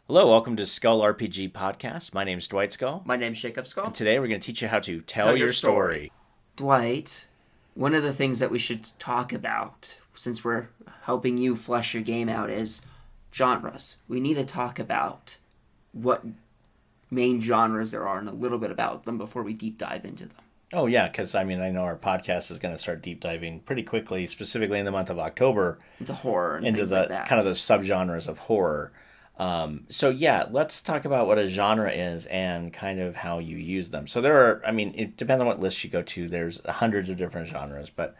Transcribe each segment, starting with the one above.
Hello, welcome to Skull RPG Podcast. My name's Dwight Skull. My name's Jacob Skull. And today we're going to teach you how to tell your story. Dwight, one of the things that we should talk about, since we're helping you flesh your game out, is genres. We need to talk about what main genres there are and a little bit about them before we deep dive into them. Oh, yeah, because I know our podcast is going to start deep diving pretty quickly, specifically in the month of October. Into horror and into things the like that. kind of the subgenres of horror. Let's talk about what a genre is and kind of how you use them. So it depends on what list you go to. There's hundreds of different genres, but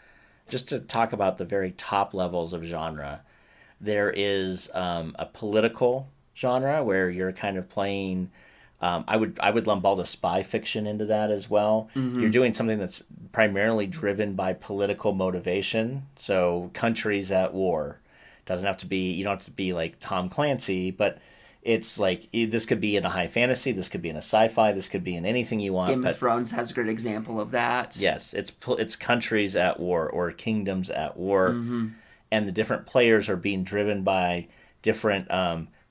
just to talk about the very top levels of genre, there is a political genre where you're kind of playing. I would lump all the spy fiction into that as well. Mm-hmm. You're doing something that's primarily driven by political motivation. So countries at war. Doesn't have to be, you don't have to be like Tom Clancy, but it's like, this could be in a high fantasy, this could be in a sci-fi, this could be in anything you want. Game of Thrones has a great example of that. Yes, it's countries at war or kingdoms at war, and the different players are being driven by different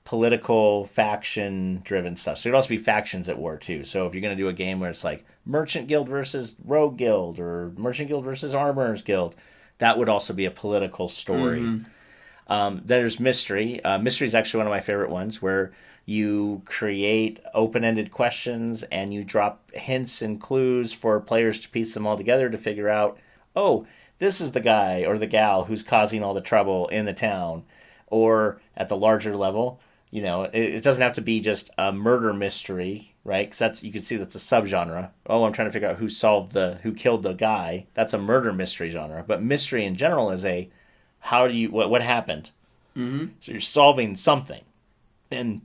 political faction-driven stuff. So there'd also be factions at war too. So if you're going to do a game where it's like Merchant Guild versus Rogue Guild or Merchant Guild versus Armorers Guild, that would also be a political story. Mm-hmm. There's mystery. Mystery is actually one of my favorite ones, where you create open-ended questions and you drop hints and clues for players to piece them all together to figure out, oh, this is the guy or the gal who's causing all the trouble in the town. Or at the larger level, it doesn't have to be just a murder mystery, right? Because you can see that's a subgenre. Oh, I'm trying to figure out who killed the guy. That's a murder mystery genre. But mystery in general is what happened? Mm-hmm. So you're solving something. And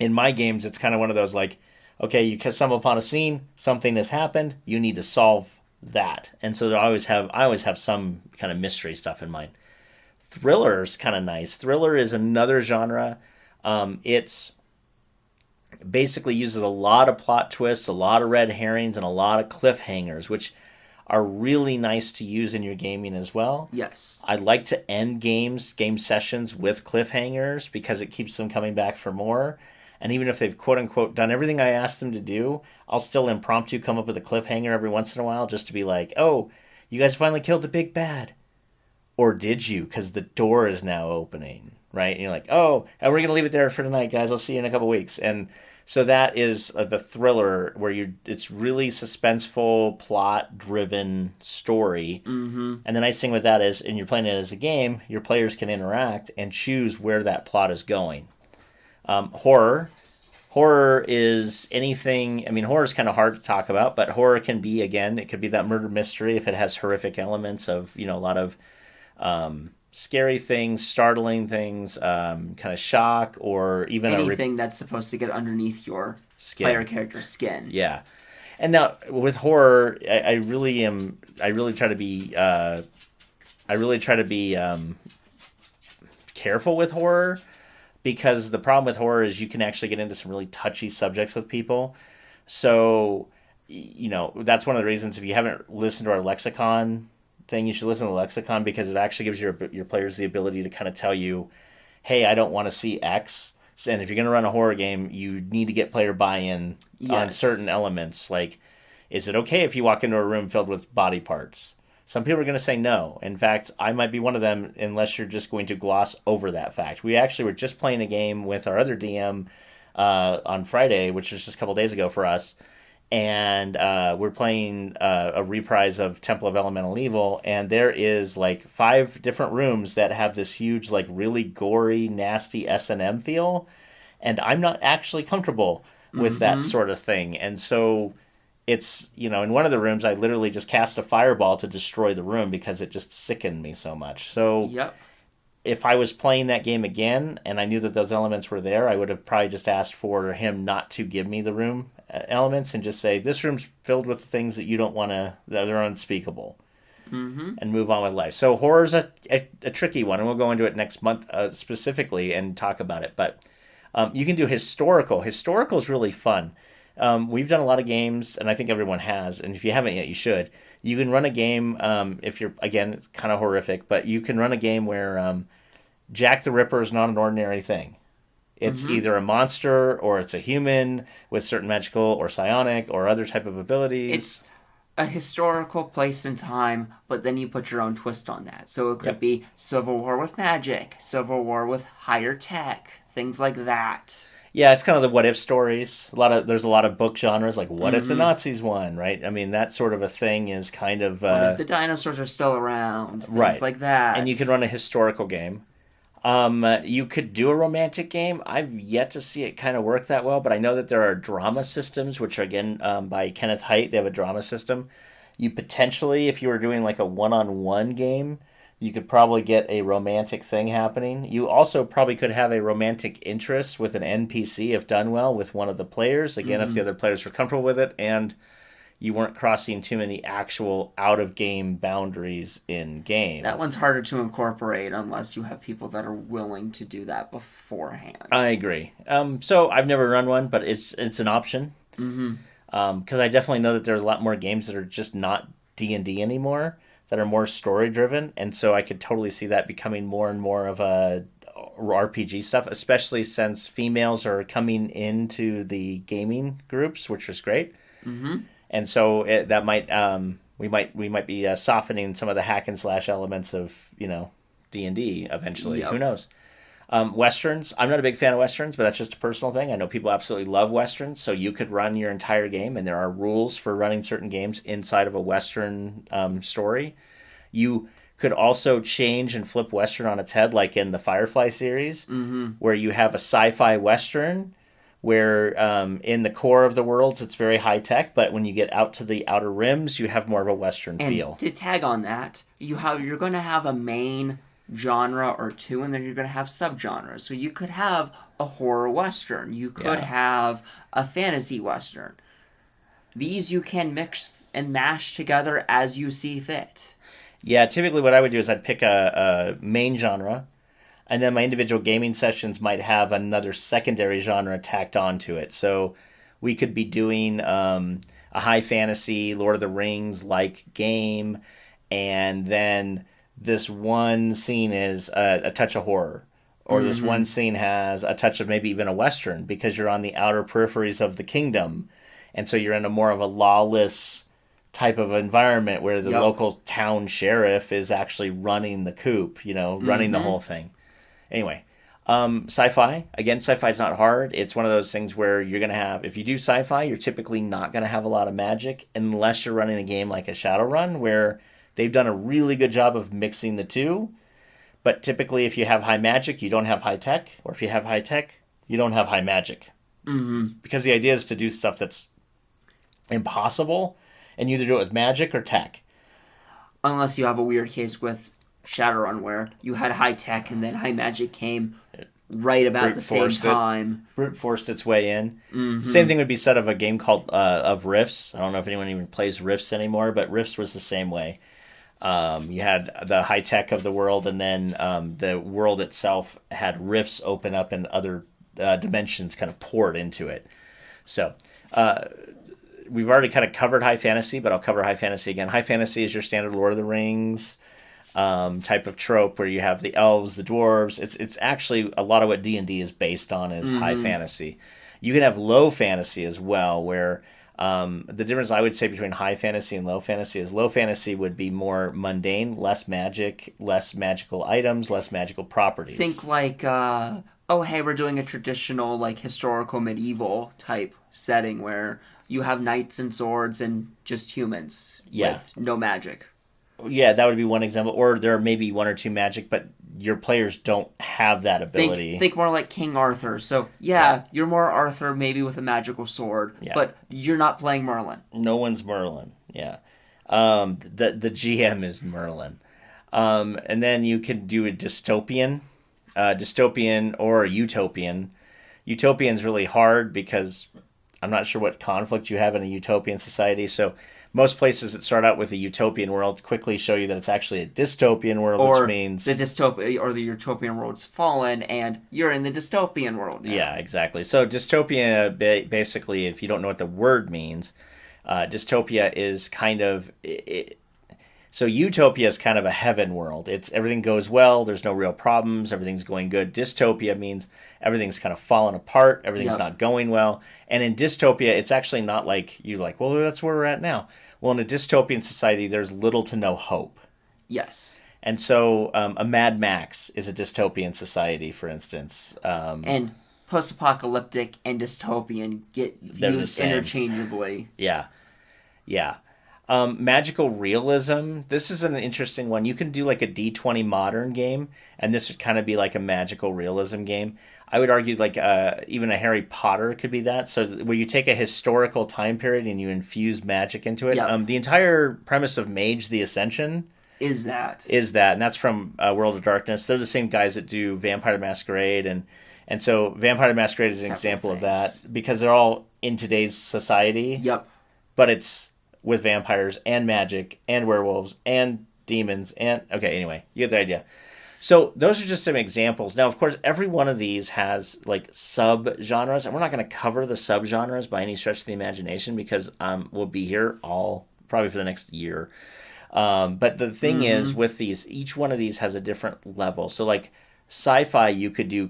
in my games, it's kind of one of those like, okay, you stumble upon a scene, something has happened, you need to solve that. And so I always have some kind of mystery stuff in mind. Thriller's kind of nice. Thriller is another genre. It's basically uses a lot of plot twists, a lot of red herrings, and a lot of cliffhangers, which are really nice to use in your gaming as well. Yes. I like to end game sessions with cliffhangers because it keeps them coming back for more. And even if they've quote-unquote done everything I asked them to do, I'll still impromptu come up with a cliffhanger every once in a while just to be like, oh, you guys finally killed the big bad. Or did you? Because the door is now opening, right? And you're like, oh, and we're going to leave it there for tonight, guys. I'll see you in a couple weeks. And so that is the thriller where it's really suspenseful, plot-driven story. Mm-hmm. And the nice thing with that is, and you're playing it as a game, your players can interact and choose where that plot is going. Horror is anything. Horror is kind of hard to talk about, but horror can be, again, it could be that murder mystery if it has horrific elements of, a lot of scary things, startling things, kind of shock, or even anything that's supposed to get underneath your player character's skin. Yeah, and now with horror, I really try to be careful with horror, because the problem with horror is you can actually get into some really touchy subjects with people. So, that's one of the reasons if you haven't listened to our lexicon thing, you should listen to the lexicon, because it actually gives your players the ability to kind of tell you, hey, I don't want to see X. And if you're going to run a horror game, you need to get player buy-in on certain elements. Like, is it okay if you walk into a room filled with body parts? Some people are going to say no. In fact, I might be one of them, unless you're just going to gloss over that fact. We actually were just playing a game with our other DM on Friday, which was just a couple days ago for us. And we're playing a reprise of Temple of Elemental Evil, and there is like 5 different rooms that have this huge, like really gory, nasty S&M feel, and I'm not actually comfortable with that sort of thing. And so it's, in one of the rooms, I literally just cast a fireball to destroy the room because it just sickened me so much. So if I was playing that game again and I knew that those elements were there, I would have probably just asked for him not to give me the room elements and just say, this room's filled with things that you don't want to, that are unspeakable, and move on with life. So horror's a tricky one, and we'll go into it next month specifically and talk about it. But you can do historical. Historical is really fun. We've done a lot of games, and I think everyone has, and if you haven't yet, you should. You can run a game, if you're, again, it's kind of horrific, but you can run a game where Jack the Ripper is not an ordinary thing. It's either a monster or it's a human with certain magical or psionic or other type of abilities. It's a historical place and time, but then you put your own twist on that. So it could be Civil War with magic, Civil War with higher tech, things like that. Yeah, it's kind of the what if stories. There's a lot of book genres like what if the Nazis won, right? I mean, that sort of a thing is kind of What if the dinosaurs are still around? Things right, like that. and you can run a historical game. You could do a romantic game. I've yet to see it kind of work that well, but I know that there are drama systems, which are again by Kenneth Haidt. They have a drama system. You potentially, if you were doing like a one-on-one game, you could probably get a romantic thing happening. You also probably could have a romantic interest with an NPC if done well with one of the players. Again, if the other players were comfortable with it and you weren't crossing too many actual out-of-game boundaries in game. That one's harder to incorporate unless you have people that are willing to do that beforehand. I agree. So I've never run one, but it's an option. Because I definitely know that there's a lot more games that are just not D&D anymore, that are more story-driven, and so I could totally see that becoming more and more of a RPG stuff, especially since females are coming into the gaming groups, which is great. And so that might we might be softening some of the hack and slash elements of D&D eventually. Yep. Who knows? Westerns. I'm not a big fan of Westerns, but that's just a personal thing. I know people absolutely love Westerns, so you could run your entire game, and there are rules for running certain games inside of a Western story. You could also change and flip Western on its head, like in the Firefly series, where you have a sci-fi Western, where in the core of the worlds it's very high-tech, but when you get out to the outer rims, you have more of a Western feel. To tag on that, you're going to have a main genre or two, and then you're going to have subgenres. So you could have a horror western, you could have a fantasy western. These you can mix and mash together as you see fit. Yeah, typically what I would do is I'd pick a main genre, and then my individual gaming sessions might have another secondary genre tacked onto it. So we could be doing a high fantasy Lord of the Rings like game, and then this one scene is a touch of horror, or this one scene has a touch of maybe even a Western, because you're on the outer peripheries of the kingdom, and so you're in a more of a lawless type of environment where the local town sheriff is actually running the coop, running the whole thing. Anyway, sci-fi. Again, sci-fi is not hard. It's one of those things where you're going to have, if you do sci-fi, you're typically not going to have a lot of magic unless you're running a game like a Shadowrun, where they've done a really good job of mixing the two. But typically, if you have high magic, you don't have high tech. Or if you have high tech, you don't have high magic. Because the idea is to do stuff that's impossible, and you either do it with magic or tech. Unless you have a weird case with Shadowrun where you had high tech and then high magic came right about the same time. Brute forced its way in. Same thing would be said of a game called of Rifts. I don't know if anyone even plays Rifts anymore, but Rifts was the same way. You had the high tech of the world, and then the world itself had rifts open up and other dimensions kind of poured into it. So we've already kind of covered high fantasy, but I'll cover high fantasy again. High fantasy is your standard Lord of the Rings type of trope, where you have the elves, the dwarves. It's actually a lot of what D&D is based on is high fantasy. You can have low fantasy as well, where the difference I would say between high fantasy and low fantasy is low fantasy would be more mundane, less magic, less magical items, less magical properties. Think like, hey, we're doing a traditional, like, historical medieval type setting where you have knights and swords and just humans with no magic. Yeah, that would be one example. Or there may be one or two magic, but your players don't have that ability. Think more like King Arthur. So, you're more Arthur maybe with a magical sword, but you're not playing Merlin. No one's Merlin, the GM is Merlin. And then you can do a dystopian or a utopian. Utopian's really hard because I'm not sure what conflict you have in a utopian society, so most places that start out with a utopian world quickly show you that it's actually a dystopian world, which means the dystopia or the utopian world's fallen, and you're in the dystopian world now. Yeah, exactly. So dystopia, basically, if you don't know what the word means, dystopia is kind of So utopia is kind of a heaven world. It's everything goes well. There's no real problems. Everything's going good. Dystopia means everything's kind of falling apart. Everything's Yep. not going well. And in dystopia, it's actually not like you like. Well, that's where we're at now. Well, in a dystopian society, there's little to no hope. Yes. And so, a Mad Max is a dystopian society, for instance. And post-apocalyptic and dystopian get They're the used same. interchangeably. Yeah, yeah. Magical realism. This is an interesting one. You can do like a D20 modern game, and this would kind of be like a magical realism game. I would argue like even a Harry Potter could be that. So where you take a historical time period and you infuse magic into it. Yep. The entire premise of Mage: The Ascension Is that? is that, and that's from World of Darkness. They're the same guys that do Vampire the Masquerade, and so Vampire the Masquerade is an Several example of things. that because they're all in today's society, Yep. but it's with vampires and magic and werewolves and demons and okay, anyway, you get the idea. So those are just some examples. Now, of course, every one of these has like sub genres, and we're not going to cover the sub genres by any stretch of the imagination because we'll be here all probably for the next year. But the thing is, with these, each one of these has a different level. So, like sci-fi, you could do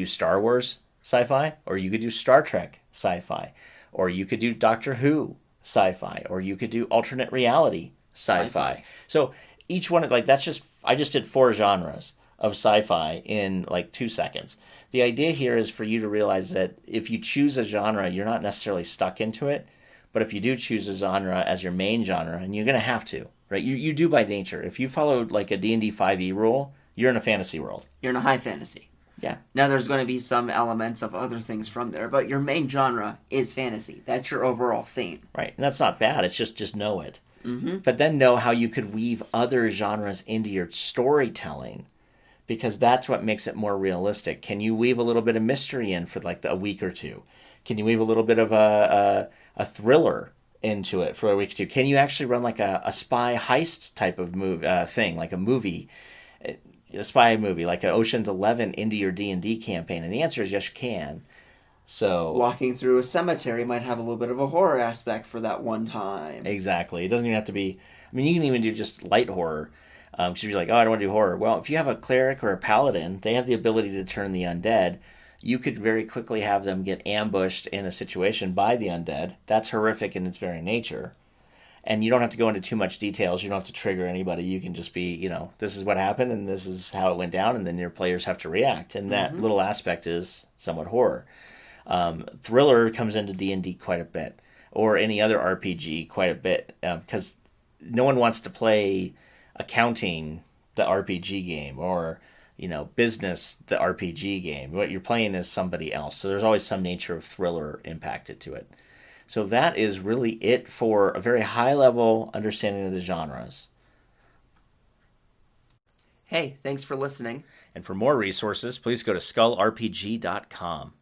Star Wars sci-fi, or you could do Star Trek sci-fi, or you could do Doctor Who sci-fi, or you could do alternate reality sci-fi. Sci-fi. So each one, like that's just I just did 4 genres of sci-fi in like 2 seconds. The idea here is for you to realize that if you choose a genre, you're not necessarily stuck into it. But if you do choose a genre as your main genre, and you're going to have to, right? You do by nature. If you follow like a D&D 5e rule, you're in a fantasy world. You're in a high fantasy. Yeah. Now there's going to be some elements of other things from there, but your main genre is fantasy. That's your overall theme. Right. And that's not bad. It's just know it. But then know how you could weave other genres into your storytelling because that's what makes it more realistic. Can you weave a little bit of mystery in for like a week or two? Can you weave a little bit of a thriller into it for a week or two? Can you actually run like a spy heist type of thing, like a movie, a spy movie, like an Ocean's 11 into your D&D campaign? And the answer is yes, you can. So Walking through a cemetery might have a little bit of a horror aspect for that one time. exactly. It doesn't even have to be. I mean, you can even do just light horror. Because you're like, oh, I don't want to do horror. Well, if you have a cleric or a paladin, they have the ability to turn the undead. You could very quickly have them get ambushed in a situation by the undead. That's horrific in its very nature. And you don't have to go into too much details. You don't have to trigger anybody. You can just be, this is what happened and this is how it went down, and then your players have to react. And that little aspect is somewhat horror. Thriller comes into D&D quite a bit, or any other RPG quite a bit, because no one wants to play accounting, the RPG game, or business, the RPG game. What you're playing is somebody else. So there's always some nature of thriller impacted to it. So that is really it for a very high level understanding of the genres. Hey, thanks for listening. And for more resources, please go to skullrpg.com.